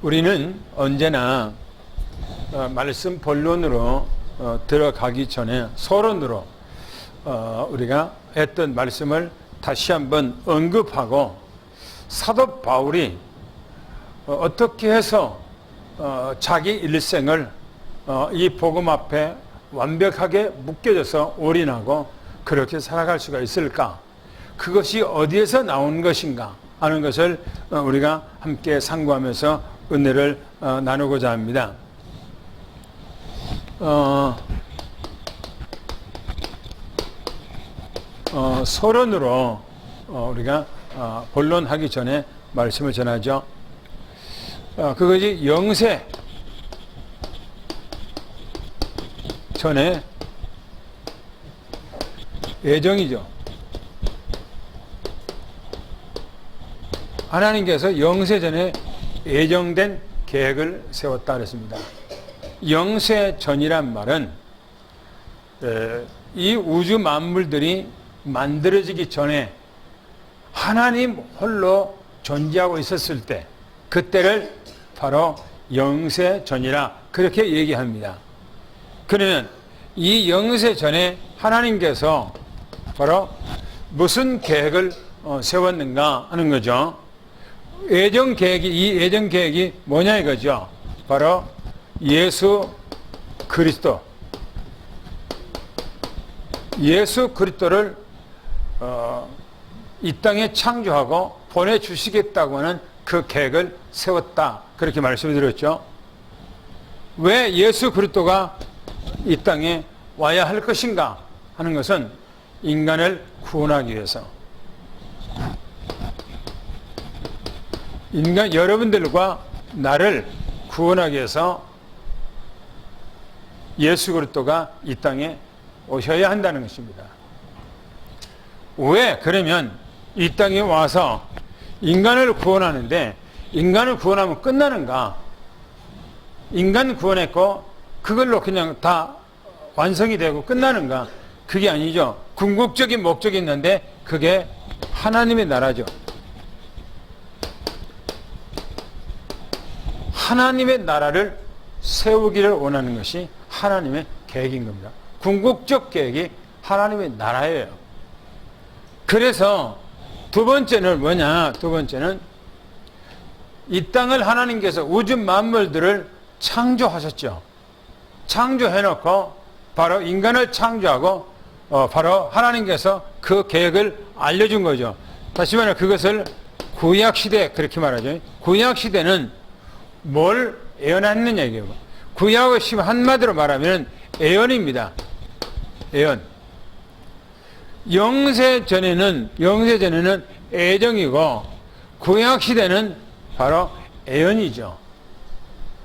우리는 언제나 말씀 본론으로 들어가기 전에 서론으로 우리가 했던 말씀을 다시 한번 언급하고 사도 바울이 어떻게 해서 자기 일생을 이 복음 앞에 완벽하게 묶여져서 올인하고 그렇게 살아갈 수가 있을까? 그것이 어디에서 나온 것인가 하는 것을 우리가 함께 상고하면서 은혜를 나누고자 합니다. 서론으로 우리가 본론하기 전에 말씀을 전하죠. 그것이 영세 전에 예정이죠. 하나님께서 영세 전에 예정된 계획을 세웠다 그랬습니다. 영세 전이란 말은 이 우주 만물들이 만들어지기 전에 하나님 홀로 존재하고 있었을 때 그때를 바로 영세 전이라 그렇게 얘기합니다. 그러면 이 영세 전에 하나님께서 바로 무슨 계획을 세웠는가 하는 거죠. 예정 계획이, 이 예정 계획이 뭐냐 이거죠. 바로 예수 그리스도. 예수 그리스도를 이 땅에 창조하고 보내주시겠다고 하는 그 계획을 세웠다. 그렇게 말씀을 드렸죠. 왜 예수 그리스도가 이 땅에 와야 할 것인가 하는 것은 인간을 구원하기 위해서. 여러분들과 나를 구원하기 위해서 예수 그리스도가 이 땅에 오셔야 한다는 것입니다. 왜 그러면 이 땅에 와서 인간을 구원하는데 인간을 구원하면 끝나는가? 인간 구원했고 그걸로 그냥 다 완성이 되고 끝나는가? 그게 아니죠. 궁극적인 목적이 있는데 그게 하나님의 나라죠. 하나님의 나라를 세우기를 원하는 것이 하나님의 계획인 겁니다. 궁극적 계획이 하나님의 나라예요. 그래서 두 번째는 뭐냐? 두 번째는 이 땅을 하나님께서 우주 만물들을 창조하셨죠. 창조해놓고 바로 인간을 창조하고 바로 하나님께서 그 계획을 알려준 거죠. 다시 말해 그것을 구약시대 그렇게 말하죠. 구약시대는 뭘 예언했느냐 이게요. 구약의 시 한마디로 말하면 예언입니다. 예언. 영세 전에는 예정이고 구약 시대는 바로 예언이죠.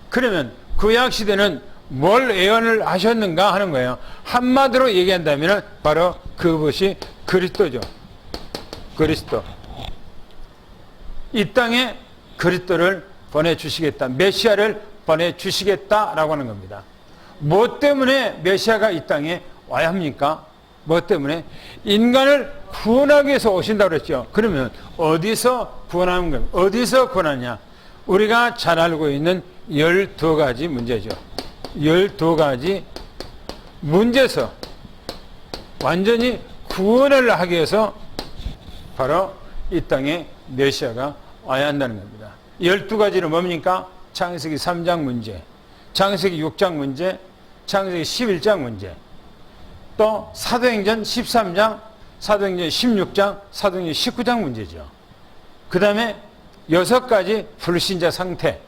그러면 구약 시대는 뭘 예언을 하셨는가 하는 거예요. 한마디로 얘기한다면 바로 그것이 그리스도죠. 그리스도. 이 땅에 그리스도를 보내주시겠다. 메시아를 보내주시겠다라고 하는 겁니다. 뭐 때문에 메시아가 이 땅에 와야 합니까? 뭐 때문에? 인간을 구원하기 위해서 오신다고 그랬죠. 그러면 어디서 구원하는 겁니까? 어디서 구원하냐? 우리가 잘 알고 있는 12가지 문제죠. 12가지 문제에서 완전히 구원을 하기 위해서 바로 이 땅에 메시아가 와야 한다는 겁니다. 12가지는 뭡니까? 창세기 3장 문제, 창세기 6장 문제, 창세기 11장 문제, 또 사도행전 13장, 사도행전 16장, 사도행전 19장 문제죠. 그 다음에 6가지 불신자 상태,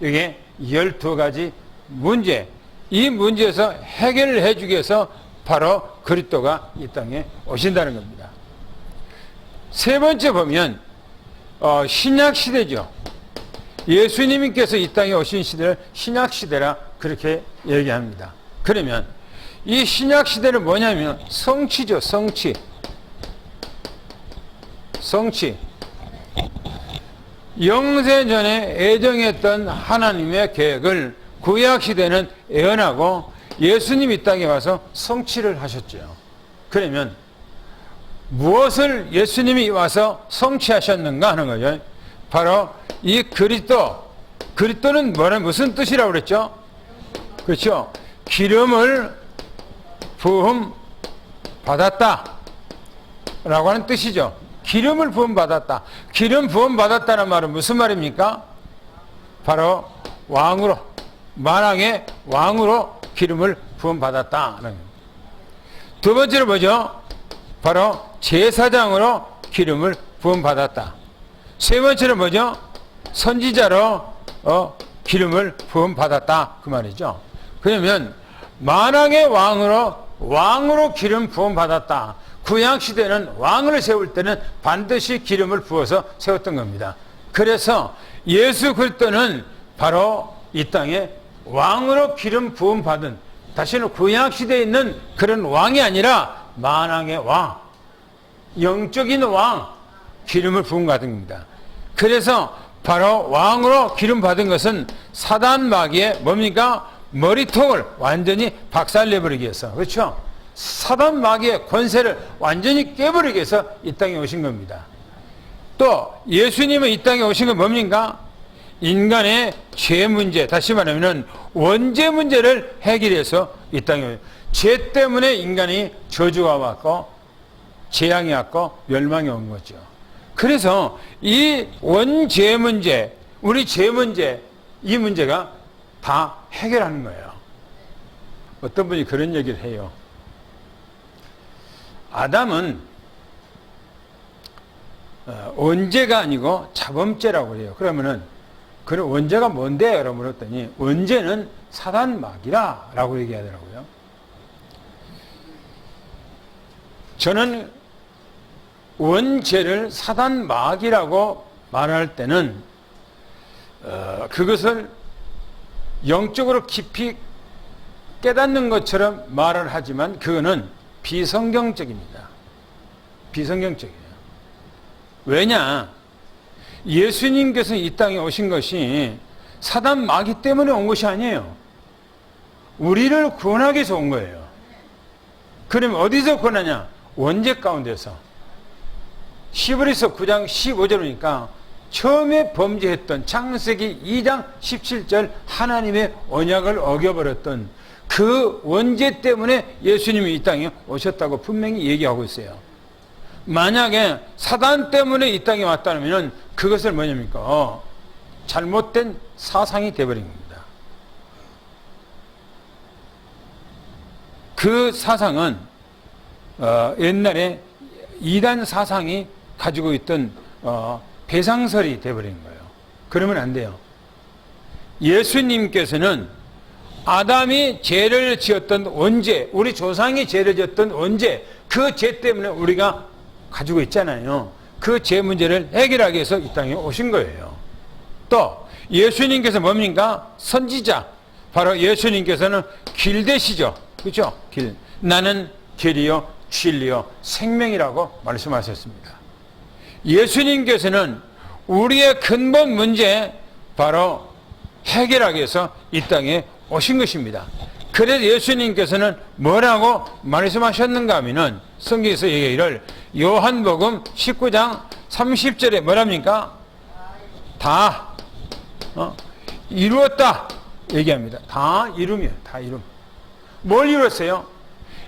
이게 12가지 문제, 이 문제에서 해결을 해주기 위해서 바로 그리스도가 이 땅에 오신다는 겁니다. 세 번째 보면 신약 시대죠. 예수님께서 이 땅에 오신 시대를 신약 시대라 그렇게 얘기합니다. 그러면 이 신약 시대는 뭐냐면 성취죠. 성취. 영세전에 예정했던 하나님의 계획을 구약 시대는 예언하고 예수님이 이 땅에 와서 성취를 하셨죠. 그러면 무엇을 예수님이 와서 성취하셨는가 하는 거죠. 바로 이 그리스도는 무슨 뜻이라고 그랬죠? 그렇죠? 기름을 부음 받았다 라고 하는 뜻이죠. 기름을 부음 받았다. 기름 부음 받았다는 말은 무슨 말입니까? 바로 왕으로, 만왕의 왕으로 기름을 부음 받았다. 두 번째로 뭐죠? 바로 제사장으로 기름을 부음 받았다. 세 번째로 뭐죠? 선지자로 기름을 부음 받았다. 그 말이죠. 그러면 만왕의 왕으로 기름 부음 받았다. 구약시대는 왕을 세울 때는 반드시 기름을 부어서 세웠던 겁니다. 그래서 예수 그리스도는 바로 이 땅에 왕으로 기름 부음 받은, 다시는 구약시대에 있는 그런 왕이 아니라 만왕의 왕, 영적인 왕, 기름을 부음 받은 겁니다. 그래서 바로 왕으로 기름 받은 것은 사단 마귀의 뭡니까? 머리통을 완전히 박살내버리기 위해서, 그렇죠? 사단 마귀의 권세를 완전히 깨버리기 위해서 이 땅에 오신 겁니다. 또 예수님은 이 땅에 오신 건 뭡니까? 인간의 죄 문제, 다시 말하면 원죄 문제를 해결해서 이 땅에 오신, 죄 때문에 인간이 저주가 왔고 재앙이 왔고 멸망이 온 거죠. 그래서 이 원죄 문제, 우리 죄 문제, 이 문제가 다 해결하는 거예요. 어떤 분이 그런 얘기를 해요. 아담은 원죄가 아니고 자범죄라고 해요. 그러면은 그 원죄가 뭔데요? 라고 물었더니 원죄는 사단 마귀라 라고 얘기하더라고요. 저는 원죄를 사단 마귀라고 말할 때는 그것을 영적으로 깊이 깨닫는 것처럼 말을 하지만 그거는 비성경적입니다. 비성경적이에요. 왜냐? 예수님께서 이 땅에 오신 것이 사단 마귀 때문에 온 것이 아니에요. 우리를 구원하기 위해서 온 거예요. 그러면 어디서 구원하냐? 원죄 가운데서. 히브리서 9장 15절이니까 처음에 범죄했던 창세기 2장 17절 하나님의 언약을 어겨버렸던 그 원죄 때문에 예수님이 이 땅에 오셨다고 분명히 얘기하고 있어요. 만약에 사단 때문에 이 땅에 왔다면 그것을 뭐냐니까 잘못된 사상이 되어버린 겁니다. 그 사상은 옛날에 이단 사상이 가지고 있던 배상설이 되어버린 거예요. 그러면 안 돼요. 예수님께서는 아담이 죄를 지었던 원죄, 우리 조상이 죄를 지었던 원죄, 그 죄 때문에 우리가 가지고 있잖아요. 그 죄 문제를 해결하기 위해서 이 땅에 오신 거예요. 또 예수님께서 뭡니까? 선지자. 바로 예수님께서는 길 되시죠. 그렇죠? 길. 나는 길이요 진리요 생명이라고 말씀하셨습니다. 예수님께서는 우리의 근본 문제 바로 해결하기 위해서 이 땅에 오신 것입니다. 그래서 예수님께서는 뭐라고 말씀하셨는가 하면은 성경에서 얘기를 요한복음 19장 30절에 뭐랍니까? 다 이루었다 얘기합니다. 다 이름이에요. 다 이름. 뭘 이뤘어요?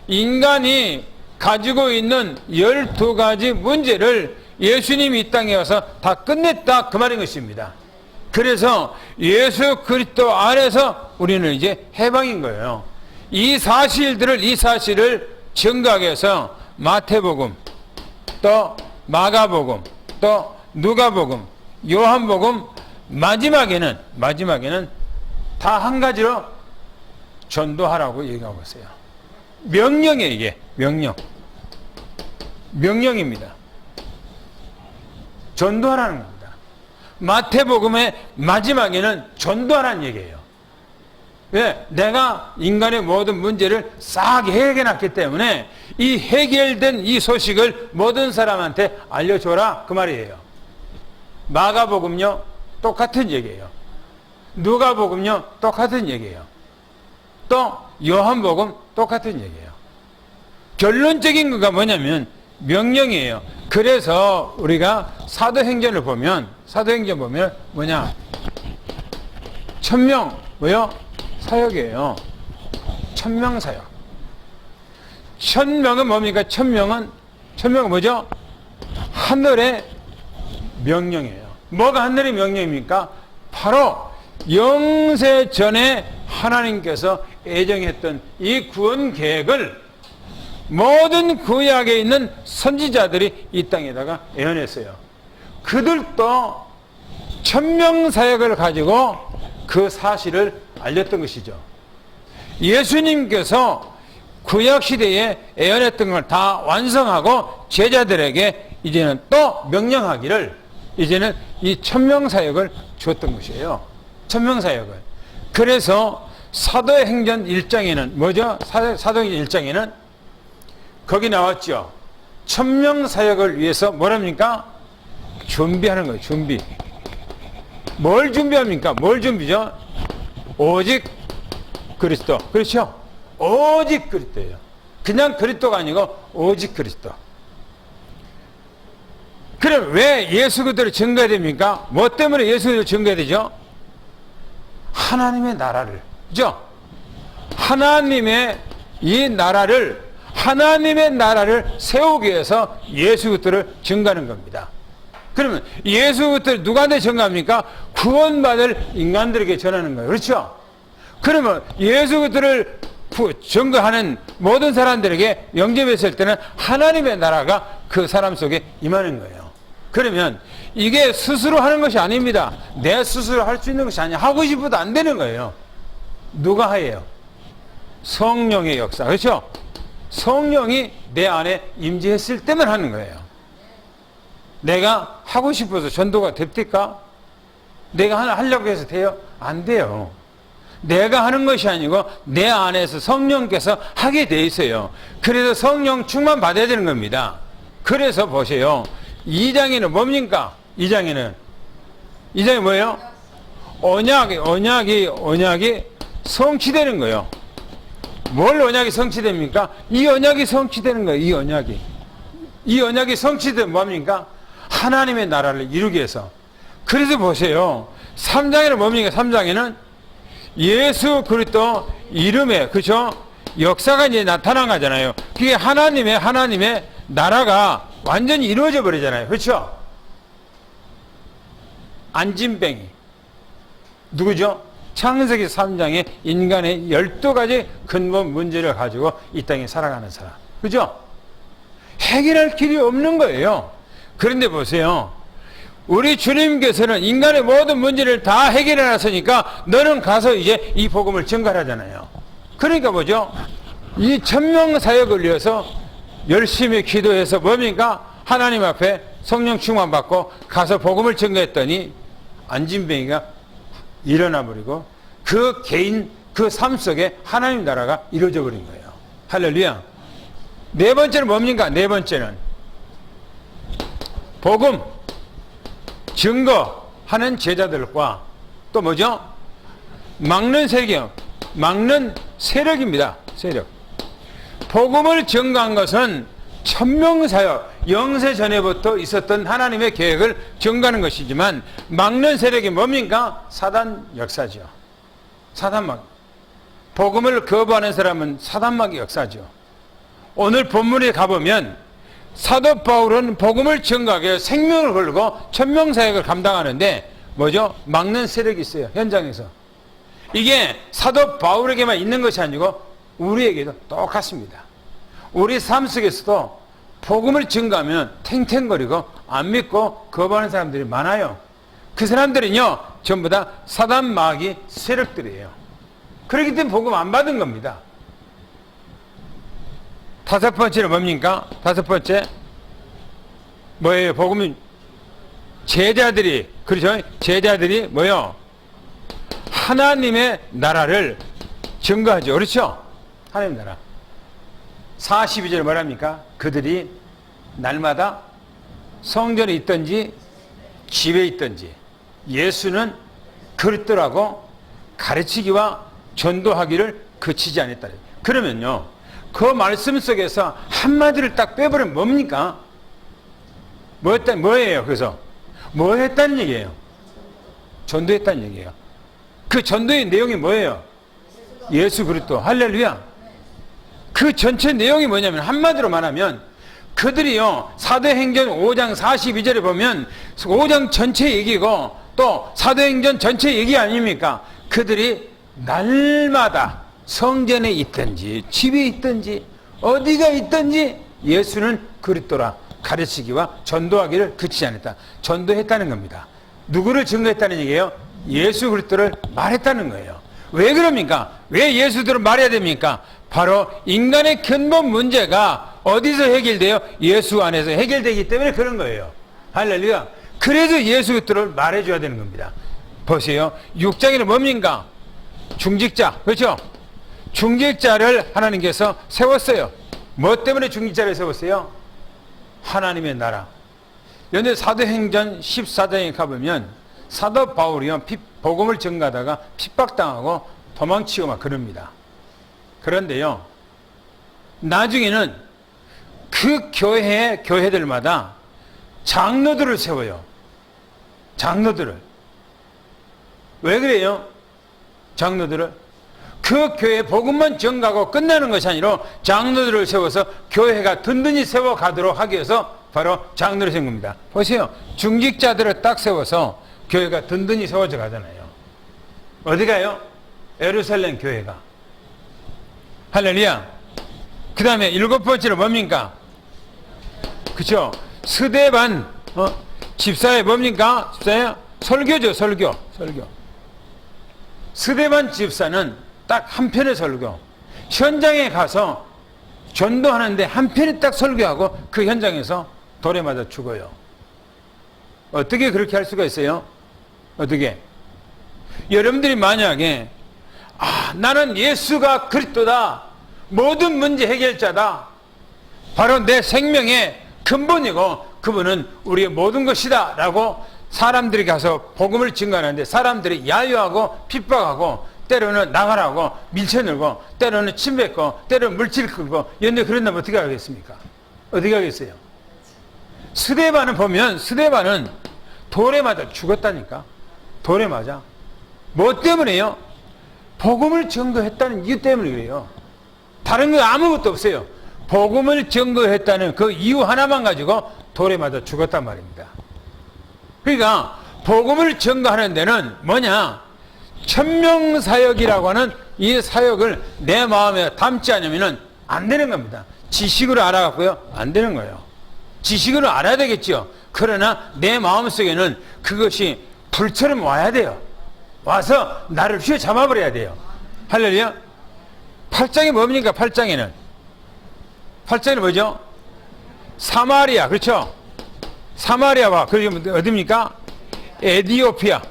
인간이 가지고 있는 12가지 문제를 예수님이 이 땅에 와서 다 끝냈다 그 말인 것입니다. 그래서 예수 그리스도 안에서 우리는 이제 해방인 거예요. 이 사실을 증거하기 위해서 마태복음, 또 마가복음, 또 누가복음, 요한복음 마지막에는 다 한 가지로 전도하라고 얘기하고 있어요. 명령이에요. 이게 명령입니다. 전도하라는 겁니다. 마태복음의 마지막에는 전도하라는 얘기예요. 왜? 내가 인간의 모든 문제를 싹 해결해놨기 때문에 이 해결된 이 소식을 모든 사람한테 알려줘라 그 말이에요. 마가복음요 똑같은 얘기예요. 누가복음요 똑같은 얘기예요. 또 요한복음 똑같은 얘기예요. 결론적인 거가 뭐냐면 명령이에요. 그래서 우리가 사도행전 보면 뭐냐? 천명, 뭐요? 사역이에요. 천명 사역. 천명은 뭡니까? 천명은 뭐죠? 하늘의 명령이에요. 뭐가 하늘의 명령입니까? 바로 영세 전에 하나님께서 애정했던 이 구원 계획을 모든 구약에 있는 선지자들이 이 땅에다가 예언했어요. 그들도 천명사역을 가지고 그 사실을 알렸던 것이죠. 예수님께서 구약시대에 예언했던 걸 다 완성하고 제자들에게 이제는 또 명령하기를 이제는 이 천명사역을 줬던 것이에요. 천명사역을. 그래서 사도행전 1장에는 뭐죠? 사도행전 1장에는 거기 나왔죠. 천명사역을 위해서 뭐랍니까? 준비하는 거예요. 준비. 뭘 준비합니까? 뭘 준비죠? 오직 그리스도. 그렇죠? 오직 그리스도예요. 그냥 그리스도가 아니고 오직 그리스도. 그럼 왜 예수 그리스도를 증거해야 됩니까? 뭐 때문에 예수 그리스도를 증거해야 되죠? 하나님의 나라를. 그죠? 하나님의 나라를 세우기 위해서 예수 그리스도를 증거하는 겁니다. 그러면 예수 그리스도를 누구한테 증거합니까? 구원받을 인간들에게 전하는 거예요. 그렇죠? 그러면 예수 그리스도를 증거하는 모든 사람들에게 영접했을 때는 하나님의 나라가 그 사람 속에 임하는 거예요. 그러면 이게 스스로 하는 것이 아닙니다. 내 스스로 할 수 있는 것이 아니야. 하고 싶어도 안 되는 거예요. 누가 해요? 성령의 역사. 그렇죠? 성령이 내 안에 임재했을 때만 하는 거예요. 내가 하고 싶어서 전도가 됩니까? 내가 하나 하려고 해서 돼요? 안 돼요. 내가 하는 것이 아니고 내 안에서 성령께서 하게 돼 있어요. 그래서 성령 충만 받아야 되는 겁니다. 그래서 보세요. 2장에는 뭡니까? 2장에 뭐예요? 언약이 성취되는 거예요. 뭘 언약이 성취됩니까? 이 언약이 성취되는 거예요. 이 언약이 성취되면 뭡니까? 하나님의 나라를 이루기 위해서. 그래서 보세요. 3장에는 뭡니까? 3장에는 예수 그리스도 이름에, 그죠? 역사가 이제 나타난 거잖아요. 그게 하나님의 나라가 완전히 이루어져 버리잖아요. 그렇죠? 안진뱅이. 누구죠? 창세기 3장에 인간의 12가지 근본 문제를 가지고 이 땅에 살아가는 사람. 그죠? 해결할 길이 없는 거예요. 그런데 보세요. 우리 주님께서는 인간의 모든 문제를 다 해결해 놨으니까 너는 가서 이제 이 복음을 전가하잖아요. 그러니까 뭐죠? 이 천명 사역을 위해서 열심히 기도해서 뭡니까? 하나님 앞에 성령 충만 받고 가서 복음을 전가했더니 안진뱅이가 일어나 버리고 그 개인 그 삶 속에 하나님 나라가 이루어져 버린 거예요. 할렐루야. 네 번째는 뭡니까? 네 번째는 복음 증거하는 제자들과 또 뭐죠? 막는 세력입니다. 세력. 복음을 증거한 것은 천명사역, 영세 전에부터 있었던 하나님의 계획을 증거하는 것이지만 막는 세력이 뭡니까? 사단 역사죠. 사단막. 복음을 거부하는 사람은 사단막의 역사죠. 오늘 본문에 가보면 사도 바울은 복음을 증거하기 위해 생명을 걸고 천명사역을 감당하는데 뭐죠? 막는 세력이 있어요. 현장에서. 이게 사도 바울에게만 있는 것이 아니고 우리에게도 똑같습니다. 우리 삶 속에서도 복음을 증거하면 탱탱거리고 안 믿고 거부하는 사람들이 많아요. 그 사람들은요 전부 다 사단 마귀 세력들이에요. 그렇기 때문에 복음 안 받은 겁니다. 다섯 번째는 뭡니까? 다섯 번째 뭐예요? 복음은 제자들이, 그렇죠? 제자들이 뭐요? 하나님의 나라를 증거하죠. 그렇죠? 하나님 나라. 42절 뭐랍니까? 그들이 날마다 성전에 있든지 집에 있든지 예수는 그리스도라고 가르치기와 전도하기를 그치지 않았다. 그러면요 그 말씀 속에서 한마디를 딱 빼버리면 뭡니까? 뭐예요? 그래서 뭐 했다는 얘기예요? 전도했다는 얘기예요. 그 전도의 내용이 뭐예요? 예수 그리스도. 할렐루야. 그 전체 내용이 뭐냐면 한마디로 말하면 그들이요 사도행전 5장 42절에 보면 5장 전체 얘기고 또 사도행전 전체 얘기 아닙니까? 그들이 날마다 성전에 있든지 집에 있든지 어디가 있든지 예수는 그리스도라 가르치기와 전도하기를 그치지 않았다. 전도했다는 겁니다. 누구를 증거했다는 얘기예요? 예수 그리스도를 말했다는 거예요. 왜 그럽니까? 왜 예수들을 말해야 됩니까? 바로 인간의 근본 문제가 어디서 해결돼요? 예수 안에서 해결되기 때문에 그런 거예요. 할렐루야. 그래서 예수 그리스도를 말해줘야 되는 겁니다. 보세요. 6장에는 뭡니까? 중직자. 그렇죠? 중직자를 하나님께서 세웠어요. 뭐 때문에 중직자를 세웠어요? 하나님의 나라. 연대 사도행전 14장에 가보면 사도 바울이요 복음을 전가하다가 핍박당하고 도망치고 막 그럽니다. 그런데요 나중에는 그 교회들마다 장로들을 세워요. 장로들을. 왜 그래요? 장로들을 그 교회 복음만 전가하고 끝나는 것이 아니라 장로들을 세워서 교회가 든든히 세워가도록 하기 위해서 바로 장로를 세운 겁니다. 보세요. 중직자들을 딱 세워서 교회가 든든히 세워져 가잖아요. 어디 가요? 예루살렘 교회가. 할렐루야. 그 다음에 7번째로 뭡니까? 그쵸? 스데반 집사의 뭡니까? 집사의 설교죠. 설교. 스데반 집사는 딱 한 편의 설교. 현장에 가서 전도하는데 한 편이 딱 설교하고 그 현장에서 돌에 맞아 죽어요. 어떻게 그렇게 할 수가 있어요? 어떻게? 여러분들이 만약에 나는 예수가 그리스도다. 모든 문제 해결자다. 바로 내 생명의 근본이고 그분은 우리의 모든 것이다 라고 사람들이 가서 복음을 증거하는데 사람들이 야유하고 핍박하고 때로는 나가라고 밀쳐넣고 때로는 침뱉고 때로는 물질 끌고 연대 그런다면 어떻게 하겠습니까? 어떻게 하겠어요? 스데반은 보면 스데반은 돌에 맞아 죽었다니까. 돌에 맞아. 뭐 때문에요? 복음을 증거했다는 이유 때문에 그래요. 다른 거 아무것도 없어요. 복음을 증거했다는 그 이유 하나만 가지고 돌에 맞아 죽었단 말입니다. 그러니까 복음을 증거하는 데는 뭐냐? 천명사역이라고 하는 이 사역을 내 마음에 담지 않으면 안 되는 겁니다. 지식으로 알아갖고요 안 되는 거예요. 지식으로 알아야 되겠죠. 그러나 내 마음속에는 그것이 불처럼 와야 돼요. 와서 나를 휘어잡아버려야 돼요. 할렐루야. 8장이 뭡니까? 8장에는 뭐죠? 사마리아. 그렇죠? 사마리아와 그리고 어디입니까? 에티오피아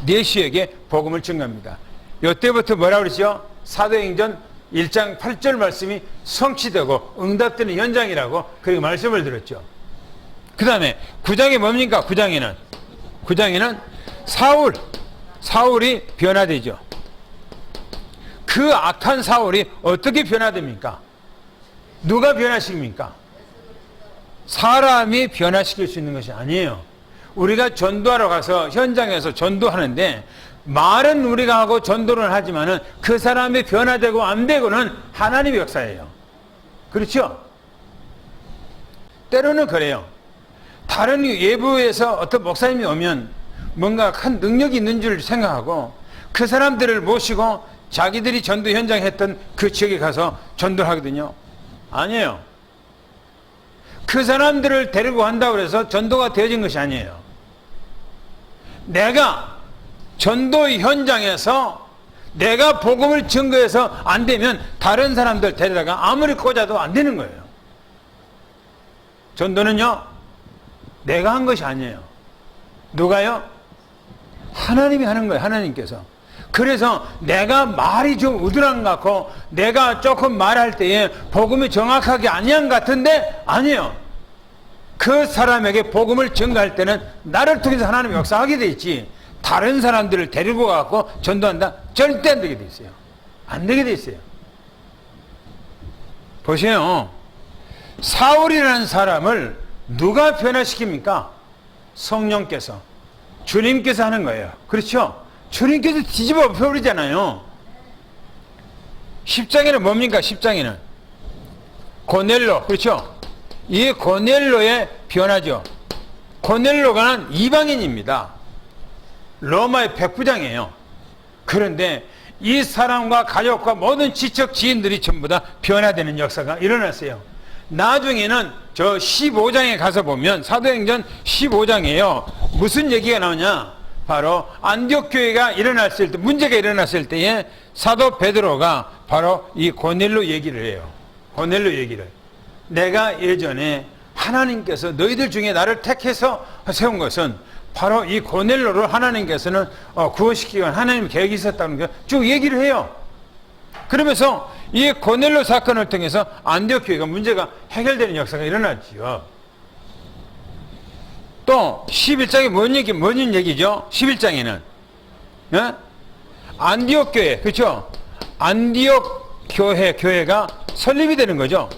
내시에게 복음을 증거합니다. 이때부터 뭐라고 그러죠? 사도행전 1장 8절 말씀이 성취되고 응답되는 현장이라고 그렇게 말씀을 들었죠. 그 다음에 9장에 뭡니까? 9장에는 사울이 변화되죠. 그 악한 사울이 어떻게 변화됩니까? 누가 변화시킵니까? 사람이 변화시킬 수 있는 것이 아니에요. 우리가 전도하러 가서 현장에서 전도하는데 말은 우리가 하고 전도를 하지만은 그 사람이 변화되고 안 되고는 하나님의 역사예요. 그렇죠? 때로는 그래요. 다른 예부에서 어떤 목사님이 오면 뭔가 큰 능력이 있는 줄 생각하고 그 사람들을 모시고 자기들이 전도 현장에 했던 그 지역에 가서 전도를 하거든요. 아니에요. 그 사람들을 데리고 간다고 해서 전도가 되어진 것이 아니에요. 내가 전도 현장에서 내가 복음을 증거해서 안 되면 다른 사람들 데려다가 아무리 꽂아도 안 되는 거예요. 전도는요, 내가 한 것이 아니에요. 누가요? 하나님이 하는 거예요. 하나님께서. 그래서 내가 말이 좀 우드란 것 같고 내가 조금 말할 때에 복음이 정확하게 아니한 것 같은데 아니에요. 그 사람에게 복음을 증거할 때는 나를 통해서 하나님이 역사하게 돼 있지 다른 사람들을 데리고 가고 전도한다? 절대 안 되게 돼 있어요. 안 되게 돼 있어요. 보세요. 사울이라는 사람을 누가 변화시킵니까? 성령께서. 주님께서 하는 거예요. 그렇죠? 주님께서 뒤집어 엎어버리잖아요. 10장에는 뭡니까? 10장에는 고넬로, 그렇죠? 이 고넬로의 변화죠. 고넬로가 이방인입니다. 로마의 백부장이에요. 그런데 이 사람과 가족과 모든 지척 지인들이 전부 다 변화되는 역사가 일어났어요. 나중에는 저 15장에 가서 보면 사도행전 15장이에요. 무슨 얘기가 나오냐? 바로 안디옥 교회가 일어났을 때, 문제가 일어났을 때에 사도 베드로가 바로 이 고넬로 얘기를 해요. 고넬로 얘기를. 내가 예전에 하나님께서 너희들 중에 나를 택해서 세운 것은 바로 이 고넬로를 하나님께서는 구원시키기 위한 하나님 계획이 있었다는 걸 쭉 얘기를 해요. 그러면서 이 고넬로 사건을 통해서 안디옥 교회가 문제가 해결되는 역사가 일어났지요. 또 11장에 뭔 얘기죠? 11장에는 안디옥 교회, 그렇죠? 안디옥 교회가 설립이 되는 거죠.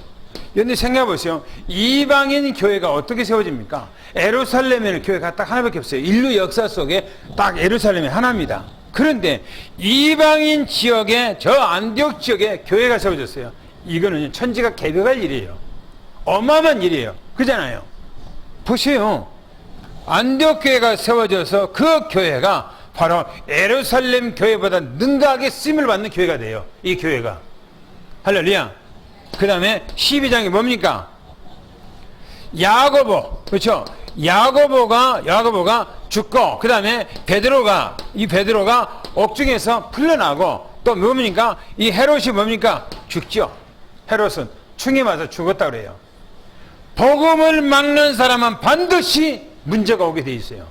그런데 생각해 보세요. 이방인 교회가 어떻게 세워집니까? 예루살렘에는 교회가 딱 하나밖에 없어요. 인류 역사 속에 딱 예루살렘이 하나입니다. 그런데 이방인 지역에, 저 안디옥 지역에 교회가 세워졌어요. 이거는 천지가 개벽할 일이에요. 어마어마한 일이에요. 그잖아요. 보세요. 안디옥 교회가 세워져서 그 교회가 바로 예루살렘 교회보다 능가하게 쓰임을 받는 교회가 돼요. 이 교회가. 할렐루야. 그 다음에 12장이 뭡니까? 야고보, 그렇죠? 야고보가 죽고, 그 다음에 베드로가 옥중에서 풀려나고, 또 뭡니까? 이 헤롯이 뭡니까? 죽죠. 헤롯은 충에 맞아 죽었다 그래요. 복음을 막는 사람은 반드시 문제가 오게 돼 있어요.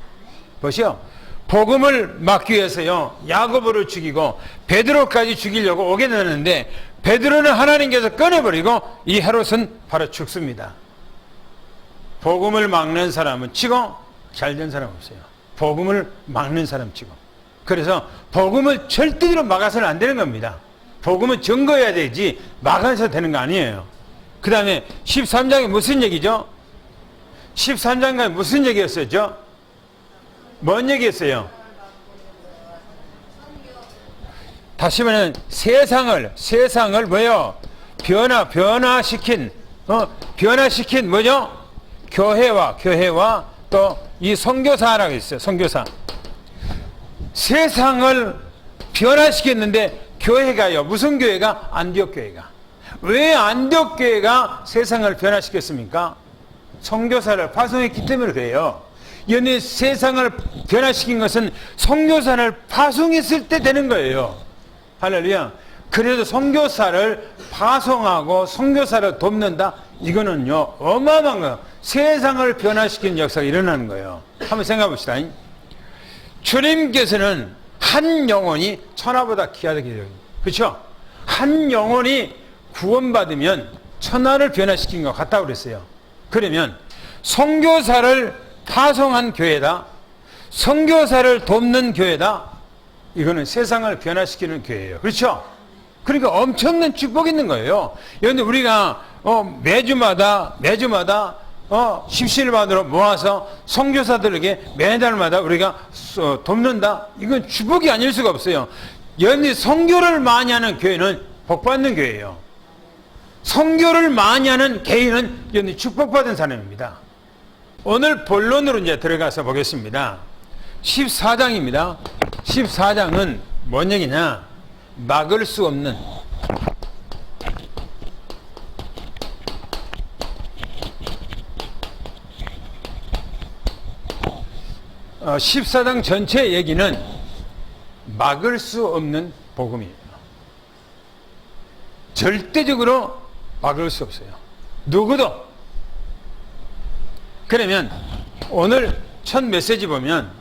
보시오. 복음을 막기 위해서요, 야고보를 죽이고 베드로까지 죽이려고 오게 되는데, 베드로는 하나님께서 꺼내버리고 이 헤롯은 바로 죽습니다. 복음을 막는 사람은 치고 잘된 사람 없어요. 복음을 막는 사람 치고. 그래서 복음을 절대로 막아서는 안 되는 겁니다. 복음은 증거해야 되지 막아서 되는 거 아니에요. 그 다음에 13장에 무슨 얘기죠? 13장에 무슨 얘기였었죠? 뭔 얘기였어요? 다시 말하면 세상을 뭐요? 변화시킨 뭐죠? 교회와 또 이 선교사라고 있어요. 선교사. 세상을 변화시켰는데 교회가요. 무슨 교회가? 안디옥 교회가. 왜 안디옥 교회가 세상을 변화시켰습니까? 선교사를 파송했기 때문에 그래요. 연애 세상을 변화시킨 것은 선교사를 파송했을 때 되는 거예요. 할렐루야. 그래도 선교사를 파송하고 선교사를 돕는다? 이거는요, 어마어마한 거예요. 세상을 변화시키는 역사가 일어나는 거예요. 한번 생각해 봅시다. 주님께서는 한 영혼이 천하보다 귀하다고. 그렇죠? 한 영혼이 구원받으면 천하를 변화시킨 것 같다고 그랬어요. 그러면 선교사를 파송한 교회다, 선교사를 돕는 교회다, 이거는 세상을 변화시키는 교회예요. 그렇죠? 그러니까 엄청난 축복이 있는 거예요. 그런데 우리가 매주마다 십시일반으로 모아서 선교사들에게 매달마다 우리가 돕는다? 이건 축복이 아닐 수가 없어요. 그런데 선교를 많이 하는 교회는 복받는 교회예요. 선교를 많이 하는 개인은 축복받은 사람입니다. 오늘 본론으로 이제 들어가서 보겠습니다. 14장입니다. 14장은 뭔 얘기냐? 막을 수 없는 14장 전체 얘기는 막을 수 없는 복음이에요. 절대적으로 막을 수 없어요. 누구도. 그러면 오늘 첫 메시지 보면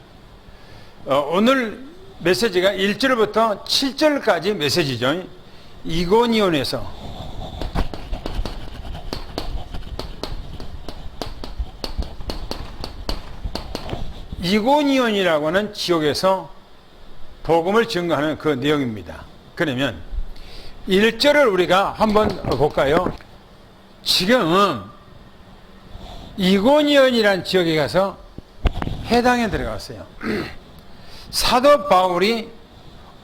오늘 메시지가 1절부터 7절까지 메시지죠. 이고니온에서 이고니온이라고 하는 지역에서 복음을 증거하는 그 내용입니다. 그러면 1절을 우리가 한번 볼까요? 지금 이고니온이라는 지역에 가서 회당에 들어갔어요. 사도 바울이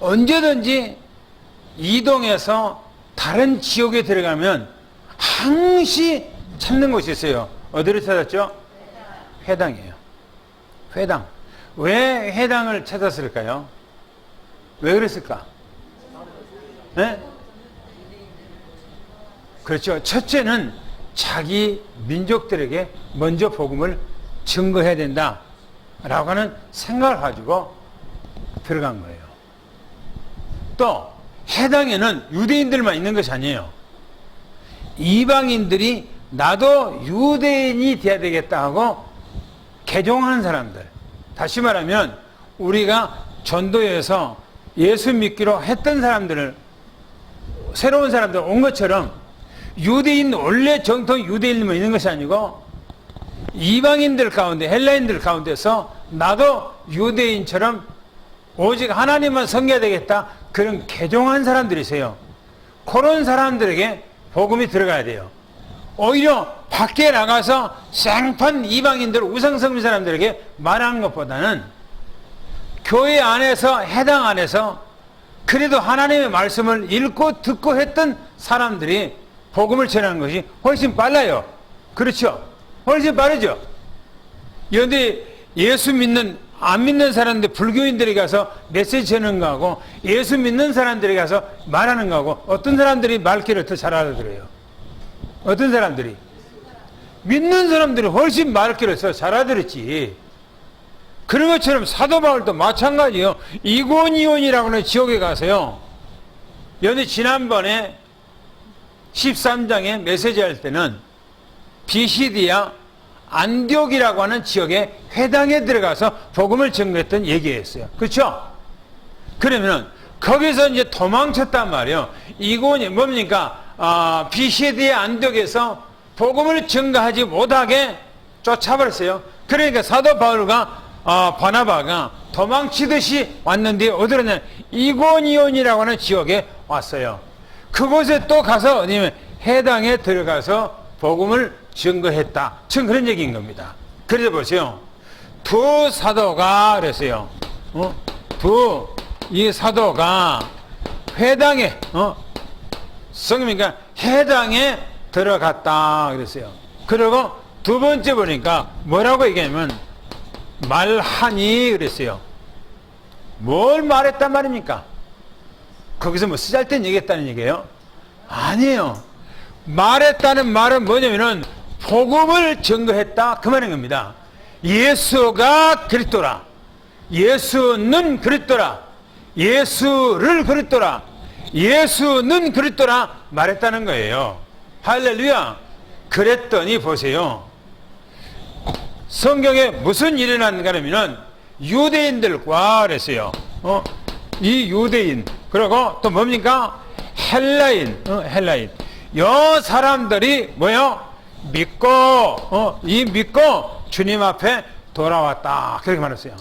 언제든지 이동해서 다른 지역에 들어가면 항시 찾는 곳이 있어요. 어디를 찾았죠? 회당이에요. 회당. 왜 회당을 찾았을까요? 왜 그랬을까? 네? 그렇죠. 첫째는 자기 민족들에게 먼저 복음을 증거해야 된다라고 하는 생각을 가지고 들어간 거예요. 또 해당에는 유대인들만 있는 것이 아니에요. 이방인들이 나도 유대인이 돼야 되겠다 하고 개종하는 사람들, 다시 말하면 우리가 전도에서 예수 믿기로 했던 사람들을, 새로운 사람들 온 것처럼 유대인, 원래 정통 유대인만 있는 것이 아니고 이방인들 가운데, 헬라인들 가운데서 나도 유대인처럼 오직 하나님만 섬겨야 되겠다, 그런 개종한 사람들이세요. 그런 사람들에게 복음이 들어가야 돼요. 오히려 밖에 나가서 생판 이방인들, 우상숭배 사람들에게 말하는 것보다는 교회 안에서, 해당 안에서 그래도 하나님의 말씀을 읽고 듣고 했던 사람들이 복음을 전하는 것이 훨씬 빨라요. 그렇죠? 훨씬 빠르죠? 그런데 예수 믿는, 안 믿는 사람들, 불교인들이 가서 메시지 전하는 거하고 예수 믿는 사람들이 가서 말하는 거하고 어떤 사람들이 말귀를 더 잘 알아들어요? 어떤 사람들이? 믿는 사람들이 훨씬 말귀를 더 잘 알아들었지. 그런 것처럼 사도 바울도 마찬가지예요. 이고니온이라고 하는 지역에 가서요. 그런데 지난번에 13장에 메시지 할 때는 비시디아 안디옥이라고 하는 지역의 회당에 들어가서 복음을 전거했던 얘기였어요. 그렇죠? 그러면 거기서 이제 도망쳤단 말이에요. 이고니 뭡니까? 비시디아 안디옥에서 복음을 전거하지 못하게 쫓아버렸어요. 그러니까 사도 바울과 바나바가 도망치듯이 왔는데 어디로 냐 이고니온이라고 하는 지역에 왔어요. 그곳에 또 가서 어디면 해당에 들어가서 복음을 증거했다. 지금 그런 얘기인 겁니다. 그래서 보세요. 두 사도가 그랬어요. 이 사도가 회당에, 성경이니까 해당에 들어갔다. 그랬어요. 그리고 두 번째 보니까 뭐라고 얘기하면 말하니 그랬어요. 뭘 말했단 말입니까? 거기서 뭐 쓰잘데기 얘기했다는 얘기예요? 아니에요. 말했다는 말은 뭐냐면은 복음을 증거했다, 그 말인 겁니다. 예수가 그리스도라, 예수는 그리스도라, 예수를 그리스도라, 예수는 그리스도라 말했다는 거예요. 할렐루야. 그랬더니 보세요. 성경에 무슨 일이 일어났는가 하면은 유대인들과 그랬어요. 이 유대인, 그리고 또 뭡니까? 헬라인, 헬라인. 여 사람들이 뭐요? 믿고, 믿고 주님 앞에 돌아왔다. 그렇게 말했어요.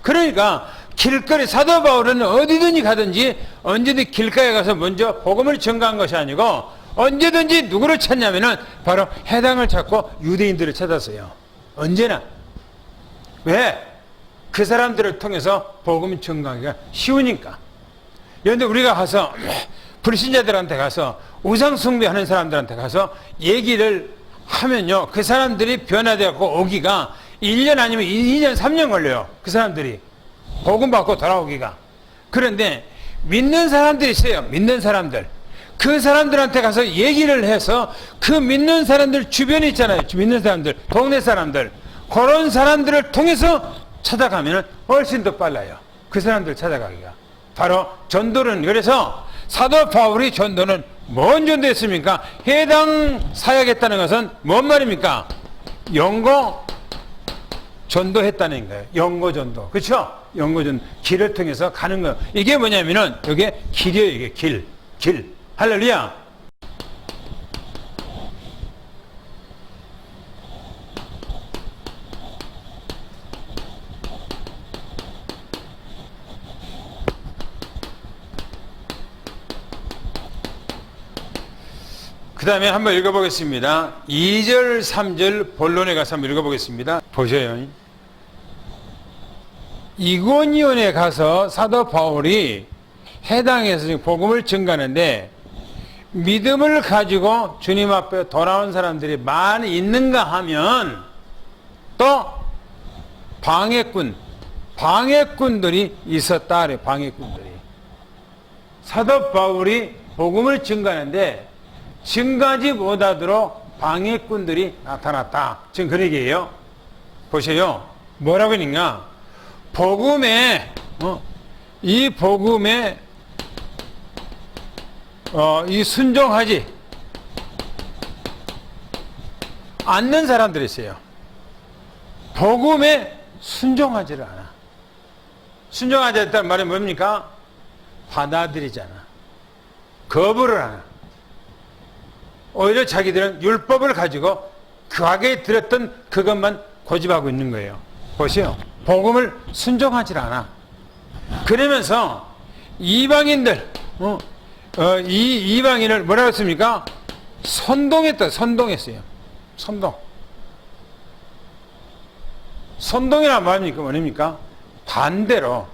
그러니까 길거리, 사도 바울은 어디든지 가든지 언제든지 길가에 가서 먼저 복음을 전가한 것이 아니고 언제든지 누구를 찾냐면은 바로 해당을 찾고 유대인들을 찾았어요. 언제나. 왜? 그 사람들을 통해서 복음을 전가하기가 쉬우니까. 그런데 우리가 가서 불신자들한테 가서 우상 숭배하는 사람들한테 가서 얘기를 하면요, 그 사람들이 변화되었고 오기가 1년 아니면 2년 3년 걸려요. 그 사람들이 복음 받고 돌아오기가. 그런데 믿는 사람들이 있어요. 믿는 사람들. 그 사람들한테 가서 얘기를 해서 그 믿는 사람들 주변에 있잖아요. 믿는 사람들, 동네 사람들, 그런 사람들을 통해서 찾아가면 훨씬 더 빨라요. 그 사람들 찾아가기가. 바로 전도는, 그래서 사도 바울이 전도는 뭔 전도했습니까? 해당 사역했다는 것은 뭔 말입니까? 영고 전도했다는 거예요. 영고 전도. 그렇죠? 영고 전도. 길을 통해서 가는 거예요. 이게 뭐냐면은 이게 길이에요. 이게 길. 할렐루야. 그 다음에 한번 읽어보겠습니다. 2절, 3절 본론에 가서 한번 읽어보겠습니다. 보세요. 이고니온에 가서 사도 바울이 해당에서 복음을 증가하는데 믿음을 가지고 주님 앞에 돌아온 사람들이 많이 있는가 하면 또 방해꾼들이 있었다. 방해꾼들이. 사도 바울이 복음을 증가하는데 증가하지 못하도록 방해꾼들이 나타났다. 지금 그런 얘기예요. 보세요. 뭐라고 했는가? 이 복음에 이 순종하지 않는 사람들이 있어요. 복음에 순종하지를 않아. 순종하지 않다는 말이 뭡니까? 받아들이잖아. 거부를 하나. 오히려 자기들은 율법을 가지고 그하게 들었던 그것만 고집하고 있는 거예요. 보세요. 복음을 순종하지 않아. 그러면서 이방인들, 이 이방인을 뭐라고 했습니까? 선동했어요. 선동이란 말입니까? 뭐입니까? 반대로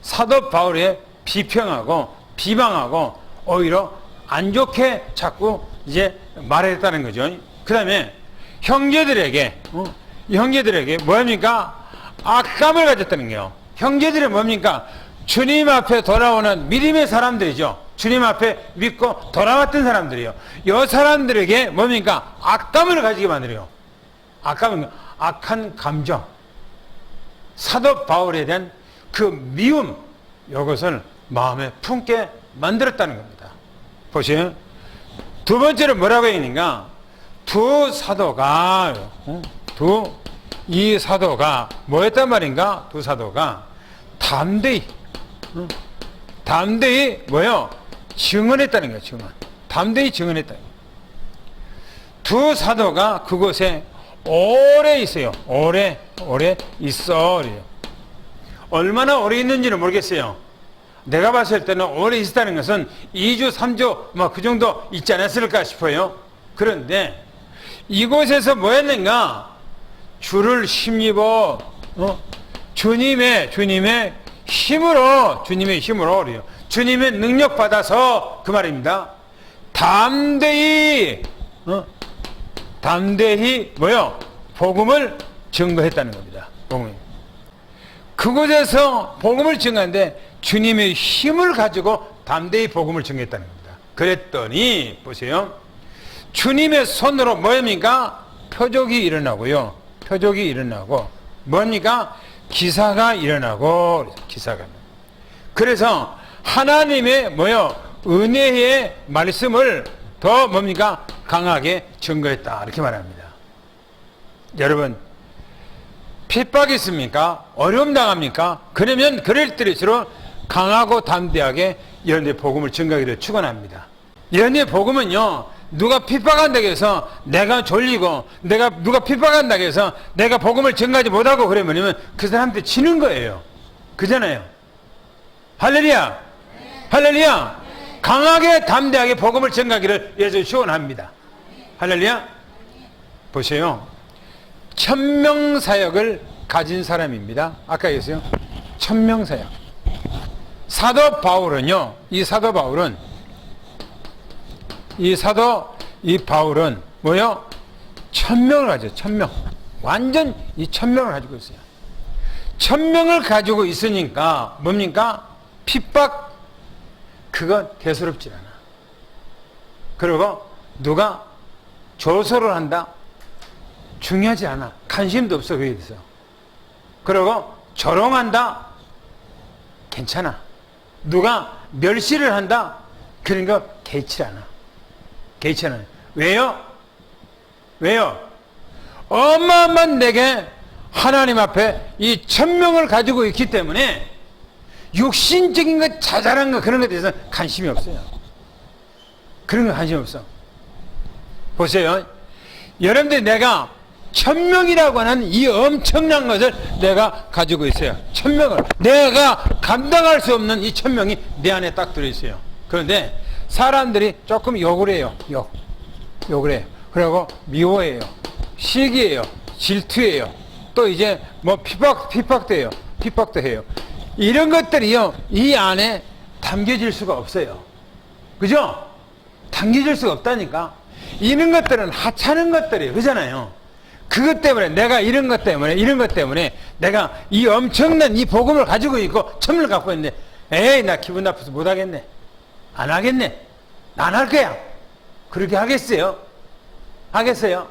사도 바울에 비평하고 비방하고 오히려 안 좋게 자꾸 이제 말했다는 거죠. 그 다음에 형제들에게 뭐입니까? 악감을 가졌다는 거예요. 형제들은 뭡니까? 주님 앞에 돌아오는 믿음의 사람들이죠. 주님 앞에 믿고 돌아왔던 사람들이요. 이 사람들에게 뭡니까? 악감을 가지게 만들어요. 악한 감정. 사도 바울에 대한 그 미움, 이것을 마음에 품게 만들었다는 겁니다. 보세요. 두 번째로 뭐라고 했는가? 이 사도가 뭐 했단 말인가? 두 사도가 담대히 뭐요? 증언했다는 거예요. 담대히 증언했다. 두 사도가 그곳에 오래 있어요. 오래 있어. 그래요. 얼마나 오래 있는지는 모르겠어요. 내가 봤을 때는 오래 있었다는 것은 2주, 3주, 그 정도 있지 않았을까 싶어요. 그런데 이곳에서 뭐 했는가? 주를 힘입어, 주님의 힘으로 그래요. 주님의 능력 받아서 그 말입니다. 담대히 뭐요? 복음을 증거했다는 겁니다. 그곳에서 복음을 증거하는데 주님의 힘을 가지고 담대히 복음을 증거했다는 겁니다. 그랬더니 보세요. 주님의 손으로 뭐입니까? 표적이 일어나고요. 표적이 일어나고 뭡니까? 기사가 일어나고 기사가. 그래서 하나님의 뭐요? 은혜의 말씀을 더 뭡니까? 강하게 증거했다. 이렇게 말합니다. 여러분, 핍박이 있습니까? 어려움 당합니까? 그러면 그럴 때일수록 강하고 담대하게 이런 복음을 증거하기를 축원합니다. 이런 복음은요, 누가 핍박한다고 해서 내가 졸리고 누가 핍박한다고 해서 내가 복음을 증거하지 못하고 그러면 그 사람한테 지는 거예요. 그잖아요. 할렐루야. 할렐루야. 강하게 담대하게 복음을 증거하기를 예수 축원합니다. 할렐루야. 보세요. 천명사역을 가진 사람입니다. 아까 얘기했어요. 천명사역. 사도 바울은요, 이 바울은 뭐요? 천명을 가져요. 천명. 완전 이 천명을 가지고 있어요. 천명을 가지고 있으니까 뭡니까? 핍박, 그건 대수롭지 않아. 그리고 누가 조소를 한다? 중요하지 않아. 관심도 없어, 그에 대해서. 그리고 조롱한다? 괜찮아. 누가 멸시를 한다? 그런 거 개의치 않아. 개의치 않아요. 왜요? 어마어마한 내게 하나님 앞에 이 천명을 가지고 있기 때문에 육신적인 것, 자잘한 것, 그런 것에 대해서 관심이 없어요. 그런 거 관심 없어. 보세요. 여러분들, 내가 천명이라고 하는 이 엄청난 것을 내가 가지고 있어요. 천명을. 내가 감당할 수 없는 이 천명이 내 안에 딱 들어있어요. 그런데 사람들이 조금 욕을 해요. 욕을 해요. 그리고 미워해요. 시기해요. 질투해요. 또 이제 뭐 핍박도 해요. 핍박도 해요. 이런 것들이요, 이 안에 담겨질 수가 없어요. 그죠? 담겨질 수가 없다니까. 이런 것들은 하찮은 것들이에요. 그잖아요. 그것 때문에 내가 이런 것 때문에 내가 이 엄청난 이 복음을 가지고 있고 천명을 갖고 있는데, 에이, 나 기분 나빠서 못 하겠네. 안 하겠네. 안 할 거야. 그렇게 하겠어요? 하겠어요?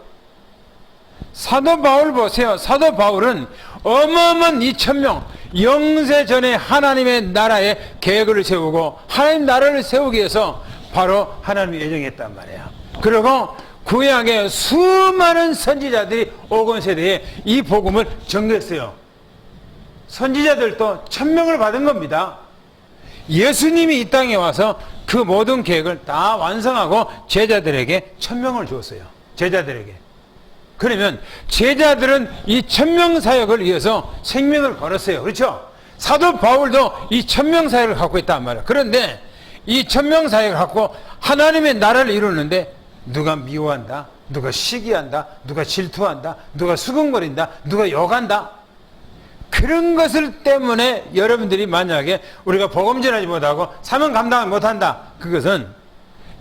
사도 바울 보세요. 사도 바울은 어마어마한 이 천명, 영세 전에 하나님의 나라의 계획을 세우고 하나님 나라를 세우기 위해서 바로 하나님이 예정했단 말이에요. 그리고 구약의 수많은 선지자들이 오건 세대에 이 복음을 전개했어요. 선지자들도 천명을 받은 겁니다. 예수님이 이 땅에 와서 그 모든 계획을 다 완성하고 제자들에게 천명을 주었어요. 제자들에게. 그러면 제자들은 이 천명 사역을 위해서 생명을 걸었어요. 그렇죠? 사도 바울도 이 천명 사역을 갖고 있단 말이에요. 그런데 이 천명 사역을 갖고 하나님의 나라를 이루는데 누가 미워한다, 누가 시기한다, 누가 질투한다, 누가 수근거린다, 누가 욕한다, 그런 것을 때문에 여러분들이 만약에 우리가 복음 전하지 못하고 사명 감당을 못한다, 그것은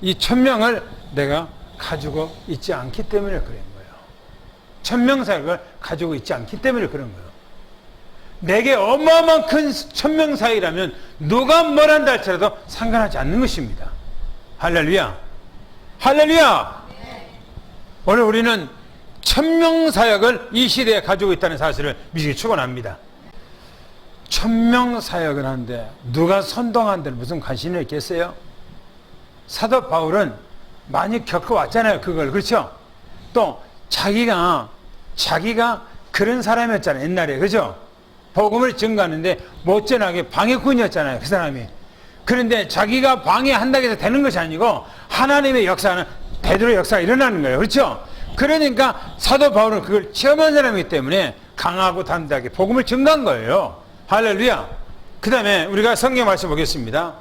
이 천명을 내가 가지고 있지 않기 때문에 그런 거예요. 천명사역을 가지고 있지 않기 때문에 그런 거예요. 내게 어마어마한 큰 천명사역이라면 누가 뭘 한다 할지라도 상관하지 않는 것입니다. 할렐루야. 할렐루야. 오늘 우리는 천명사역을 이 시대에 가지고 있다는 사실을 미리 축원합니다. 천명사역을 하는데 누가 선동하는데 무슨 관심이 있겠어요? 사도 바울은 많이 겪어왔잖아요. 그걸. 그렇죠? 또 자기가 그런 사람이었잖아요. 옛날에. 그죠? 복음을 증거하는데 못전하게 방해꾼이었잖아요. 그 사람이. 그런데 자기가 방해한다고 해서 되는 것이 아니고 하나님의 역사는 베드로의 역사가 일어나는 거예요. 그렇죠? 그러니까 사도 바울은 그걸 체험한 사람이기 때문에 강하고 담대하게 복음을 증거한 거예요. 할렐루야. 그 다음에 우리가 성경 말씀 보겠습니다.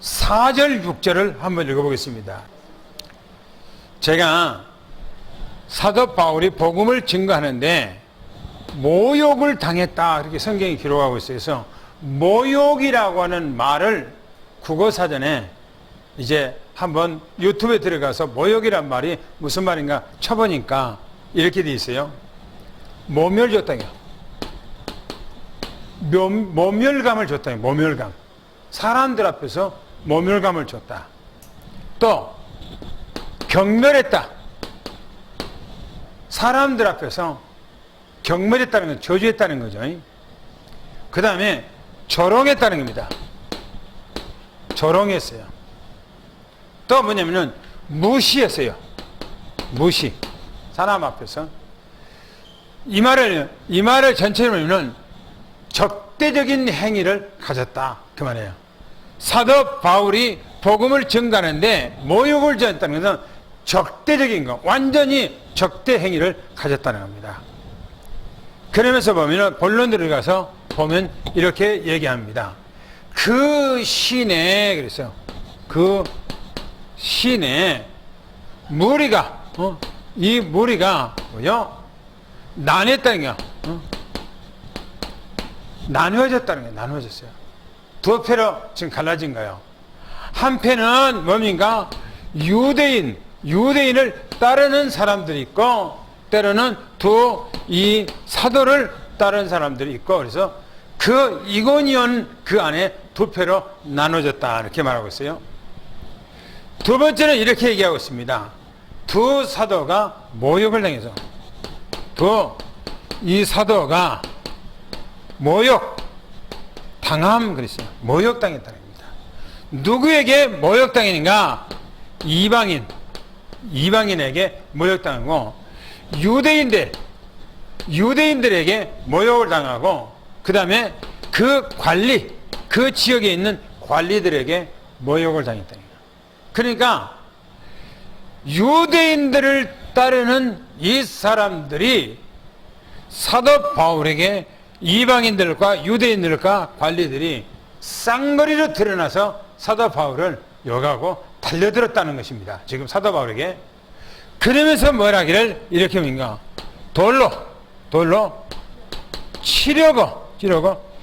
4절 6절을 한번 읽어보겠습니다. 제가 사도 바울이 복음을 증거하는데 모욕을 당했다, 그렇게 성경이 기록하고 있어요. 그래서 모욕이라고 하는 말을 국어사전에 이제 한번 유튜브에 들어가서 모욕이란 말이 무슨 말인가 쳐보니까 이렇게 돼 있어요. 모멸 줬다요. 모멸감을 줬다요. 모멸감. 사람들 앞에서 모멸감을 줬다. 또 경멸했다. 사람들 앞에서 경멸했다는 건 저주했다는 거죠. 그 다음에 조롱했다는 겁니다. 조롱했어요. 또 뭐냐면은 무시했어요. 무시. 사람 앞에서. 이 말을 전체로 보면 적대적인 행위를 가졌다. 그 말이에요. 사도 바울이 복음을 증가하는데 모욕을 주었다는 것은 적대적인 거, 완전히 적대 행위를 가졌다는 겁니다. 그러면서 보면 본론 들어가서 보면 이렇게 얘기합니다. 그 시내, 그래서 그 시내 무리가 이 무리가 뭐요? 나뉘었다는 거야. 나누어졌다는 거예요. 나누어졌어요. 두 패로 지금 갈라진 거예요. 한 패는 뭡니까? 유대인을 따르는 사람들이 있고, 때로는 이 사도를 따르는 사람들이 있고, 그래서 그 이고니온 그 안에 두 패로 나눠졌다, 이렇게 말하고 있어요. 두 번째는 이렇게 얘기하고 있습니다. 두 사도가 모욕을 당해서, 이 사도가 모욕 당함, 그랬어요. 모욕 당했다는 겁니다. 누구에게 모욕 당했는가? 이방인에게 모욕 당하고, 유대인들에게 모욕을 당하고, 그 다음에 그 지역에 있는 관리들에게 모욕을 당했다는 거예요. 그러니까 유대인들을 따르는 이 사람들이 사도 바울에게 이방인들과 유대인들과 관리들이 쌍거리로 드러나서 사도 바울을 욕하고 달려들었다는 것입니다. 지금 사도 바울에게. 그러면서 뭘 하기를 이렇게 뭔가 돌로 치려고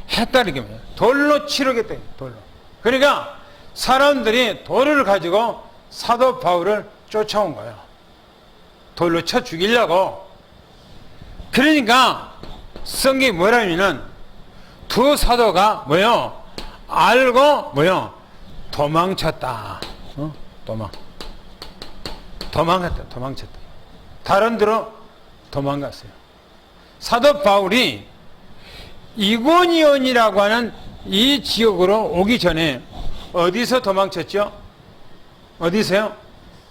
했다 이렇게 말이야. 돌로 치르겠다. 돌로. 그러니까 사람들이 돌을 가지고 사도 바울을 쫓아온 거예요. 돌로 쳐 죽이려고. 그러니까 성경이 뭐라면은 두 사도가 알고 도망쳤다. 도망쳤다. 다른 데로 도망갔어요. 사도 바울이 이고니온이라고 하는 이 지역으로 오기 전에 어디서 도망쳤죠? 어디서요?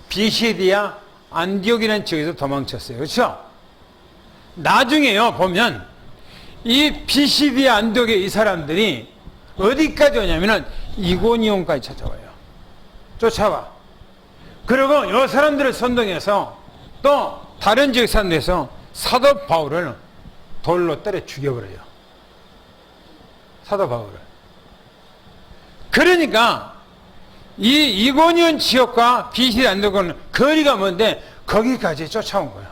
비시디아 안디옥이라는 지역에서 도망쳤어요. 그렇죠? 나중에요 보면 이 비시디아 안디옥의 이 사람들이 어디까지 오냐면은 이고니온까지 찾아와요. 쫓아와. 그리고 이 사람들을 선동해서 또 다른 지역 사람들에서 사도 바울을 돌로 때려 죽여버려요. 사도 바울을. 그러니까 이 이고니온 지역과 비시디아 안디옥은 거리가 먼데 거기까지 쫓아온 거예요.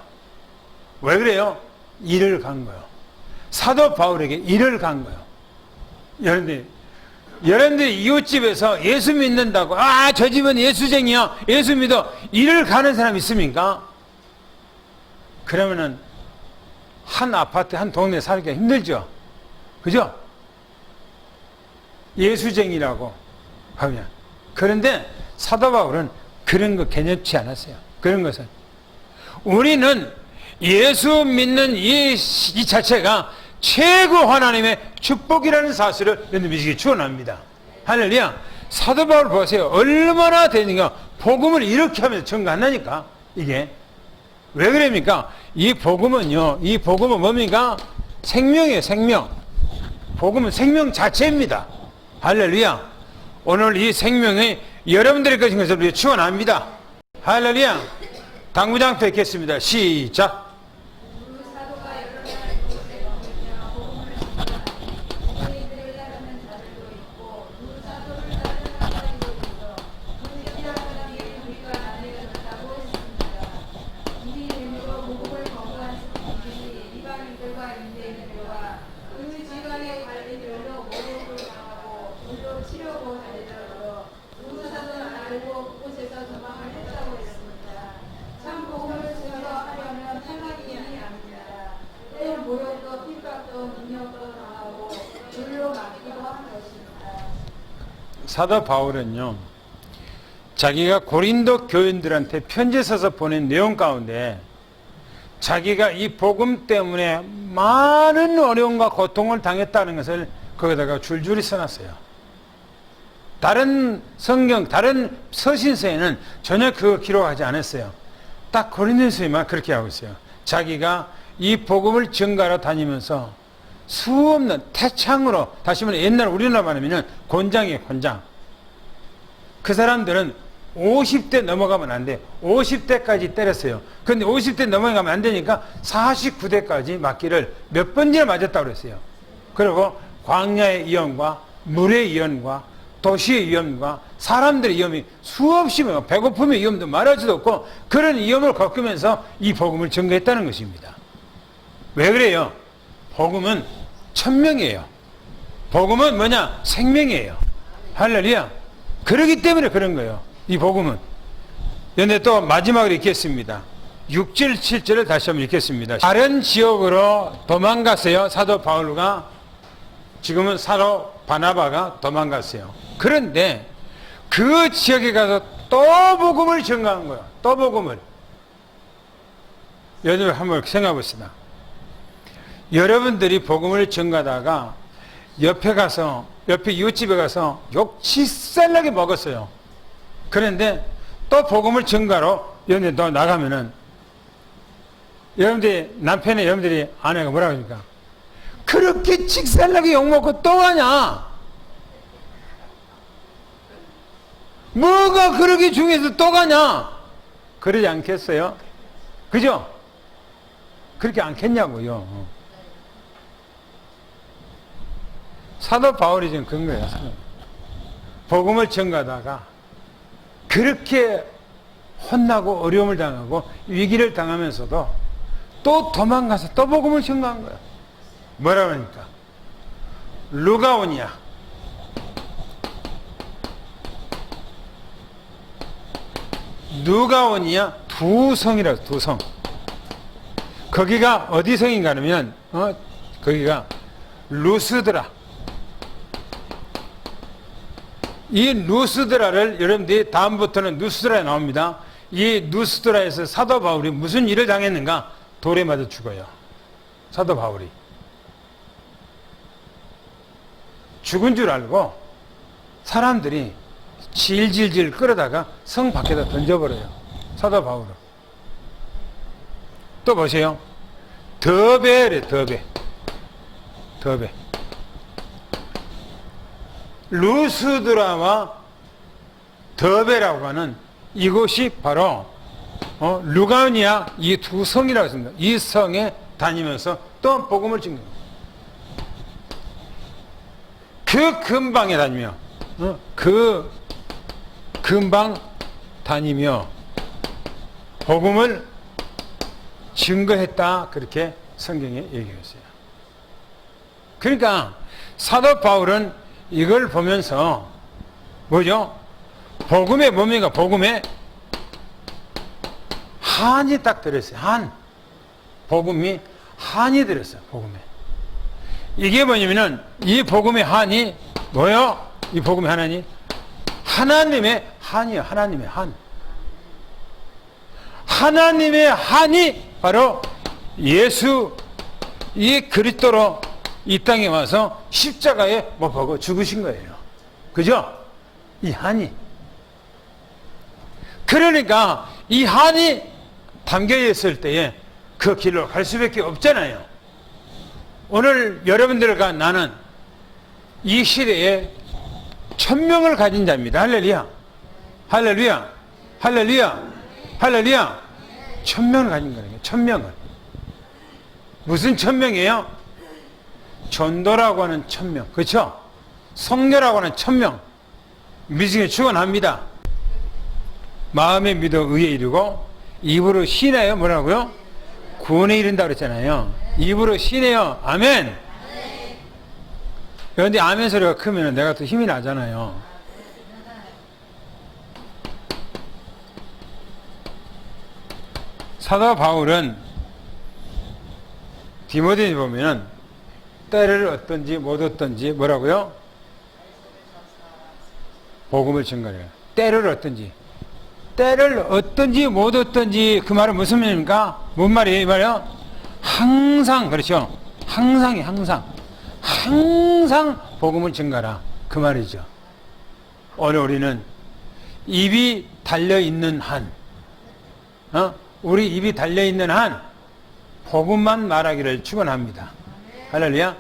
왜 그래요? 일을 간 거예요. 사도 바울에게 일을 간 거예요. 여러분들 이웃집에서 예수 믿는다고 저 집은 예수쟁이야 예수 믿어 일을 가는 사람 있습니까? 그러면은 한 아파트 한 동네에 살기가 힘들죠. 그죠? 예수쟁이라고 하면. 그런데 사도 바울은 그런 거 개념치 않았어요. 그런 것은 우리는 예수 믿는 이 자체가 최고 하나님의 축복이라는 사실을 여러분 믿으시기 축원합니다. 할렐루야. 사도 바울 보세요. 얼마나 되니까 복음을 이렇게 하면서 증거한다니까. 이게 왜 그럽니까? 이 복음은 뭡니까? 생명이에요. 생명. 복음은 생명 자체입니다. 할렐루야. 오늘 이 생명이 여러분들의 것인 것을 우리가 축원합니다. 할렐루야. 당구장 뵙겠습니다. 시작. 사도 바울은요, 자기가 고린도 교인들한테 편지 써서 보낸 내용 가운데 자기가 이 복음 때문에 많은 어려움과 고통을 당했다는 것을 거기다가 줄줄이 써놨어요. 다른 성경, 다른 서신서에는 전혀 그거 기록하지 않았어요. 딱 고린도서에만 그렇게 하고 있어요. 자기가 이 복음을 전가하러 다니면서 수없는 태창으로, 다시 말해 옛날 우리나라 말하면 곤장이에요, 곤장. 그 사람들은 50대 넘어가면 안 돼. 50대까지 때렸어요. 그런데 50대 넘어가면 안 되니까 49대까지 맞기를 몇 번이나 맞았다고 그랬어요. 그리고 광야의 위험과 물의 위험과 도시의 위험과 사람들의 위험이 수없이 많아요. 배고픔의 위험도 말할 수도 없고 그런 위험을 겪으면서 이 복음을 전거했다는 것입니다. 왜 그래요? 복음은 천명이에요. 복음은 뭐냐? 생명이에요. 할렐루야. 그러기 때문에 그런 거예요. 이 복음은. 그런데 또 마지막으로 읽겠습니다. 6절, 7절을 다시 한번 읽겠습니다. 다른 지역으로 도망갔어요. 사도 바울과 지금은 사도 바나바가 도망갔어요. 그런데 그 지역에 가서 또 복음을 전가한 거예요. 또 복음을. 여러분 한번 생각해 봅시다. 여러분들이 복음을 전가하다가 옆에 이웃집에 가서 욕 치살나게 먹었어요. 그런데 또 복음을 전가로 여러분들이 또 나가면은 여러분들이 아내가 뭐라고 합니까? 그렇게 직살나게 욕먹고 또 가냐? 뭐가 그렇게 중요해서 또 가냐? 그러지 않겠어요? 그죠? 그렇게 않겠냐고요. 사도 바울이 지금 그런 거예요. 복음을 전가하다가 그렇게 혼나고 어려움을 당하고 위기를 당하면서도 또 도망가서 또 복음을 전가한 거야. 뭐라 그러니까? 루가오니아. 루가오니아 두 성이라고, 두 성. 거기가 어디 성인가 하면, 거기가 루스드라. 이 루스드라를 여러분들이 다음부터는 누스드라에 나옵니다. 이 누스드라에서 사도 바울이 무슨 일을 당했는가? 돌에 맞아 죽어요. 사도 바울이. 죽은 줄 알고 사람들이 질질질 끌어다가 성 밖에다 던져버려요. 사도 바울은. 또 보세요. 더베래, 더베. 더베. 루스드라와 더베라고 하는 이곳이 바로 루가오니아 이 두 성이라고 했습니다. 이 성에 다니면서 또 복음을 증거합니다. 그 근방에 다니며 그 근방 다니며 복음을 증거했다, 그렇게 성경에 얘기했어요. 그러니까 사도 바울은 이걸 보면서 뭐죠? 복음의 뭡니까? 복음의 한이 딱 들었어요. 한. 복음이 한이 들었어요. 복음에. 이게 뭐냐면은 이 복음의 한이 뭐요? 이 복음의 한이 하나님의 한이요. 하나님의 한. 하나님의 한이 바로 예수 이 그리스도로 이 땅에 와서 십자가에 못 박아 죽으신 거예요. 그죠? 이 한이. 그러니까 이 한이 담겨 있을 때에 그 길로 갈 수밖에 없잖아요. 오늘 여러분들과 나는 이 시대에 1000명을 가진 자입니다. 할렐루야. 할렐루야. 할렐루야. 할렐루야. 1000명을 가진 거예요. 1000명을. 무슨 1000명이에요? 전도라고 하는 1000명. 그렇죠? 성녀라고 하는 1000명. 미중에 축원합니다. 마음에 믿어 의에 이르고 입으로 신해요. 뭐라고요? 구원에 이른다 그랬잖아요. 입으로 신해요. 아멘. 그런데 아멘 소리가 크면 내가 또 힘이 나잖아요. 사도 바울은 디모데에 보면은 때를 얻든지 못 얻든지 뭐라고요? 복음을 증거해요. 때를 얻든지. 때를 얻든지 못 얻든지 그 말은 무슨 말입니까? 뭔 말이에요? 이 말이요? 항상, 그렇죠? 항상이 항상. 항상 복음을 증거하라. 그 말이죠. 오늘 우리는 입이 달려있는 한, 우리 입이 달려있는 한 복음만 말하기를 축원합니다. 할렐루야.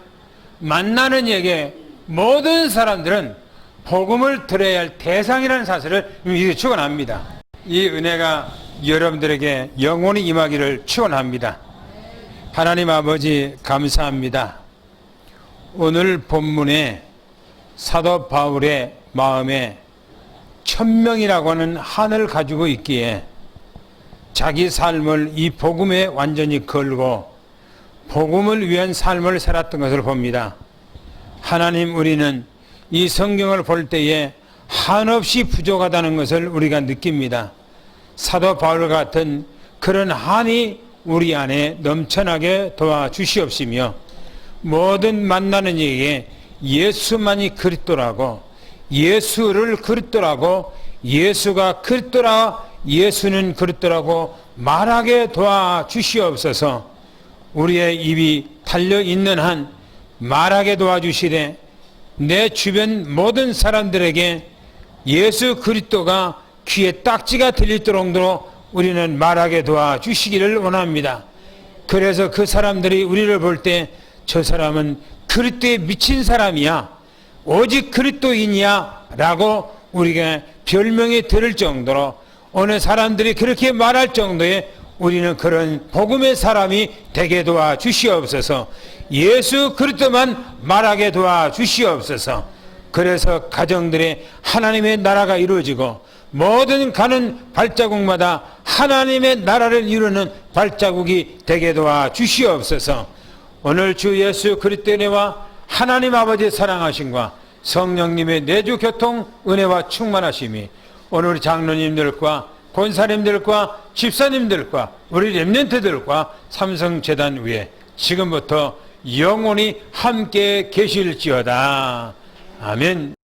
만나는 이에게 모든 사람들은 복음을 들어야 할 대상이라는 사실을 축원합니다. 이 은혜가 여러분들에게 영원히 임하기를 축원합니다. 하나님 아버지 감사합니다. 오늘 본문에 사도 바울의 마음에 1000명이라고 하는 한을 가지고 있기에 자기 삶을 이 복음에 완전히 걸고 복음을 위한 삶을 살았던 것을 봅니다. 하나님, 우리는 이 성경을 볼 때에 한없이 부족하다는 것을 우리가 느낍니다. 사도 바울 같은 그런 한이 우리 안에 넘쳐나게 도와주시옵시며 모든 만나는 이에게 예수만이 그리스도라고, 예수를 그리스도라고, 예수가 그리스도라, 예수는 그리스도라고 말하게 도와주시옵소서. 우리의 입이 달려있는 한 말하게 도와주시되 내 주변 모든 사람들에게 예수 그리스도가 귀에 딱지가 들릴 정도로 우리는 말하게 도와주시기를 원합니다. 그래서 그 사람들이 우리를 볼 때 저 사람은 그리스도에 미친 사람이야, 오직 그리스도인이야 라고 우리가 별명이 들을 정도로, 어느 사람들이 그렇게 말할 정도의 우리는 그런 복음의 사람이 되게 도와주시옵소서. 예수 그리스도만 말하게 도와주시옵소서. 그래서 가정들의 하나님의 나라가 이루어지고 모든 가는 발자국마다 하나님의 나라를 이루는 발자국이 되게 도와 주시옵소서. 오늘 주 예수 그리스도의 은혜와 하나님 아버지의 사랑하심과 성령님의 내주 교통 은혜와 충만하심이 오늘 우리 장로님들과 권사님들과 집사님들과 우리 렘넌트들과 삼성재단 위에 지금부터 영원히 함께 계실지어다. 아멘.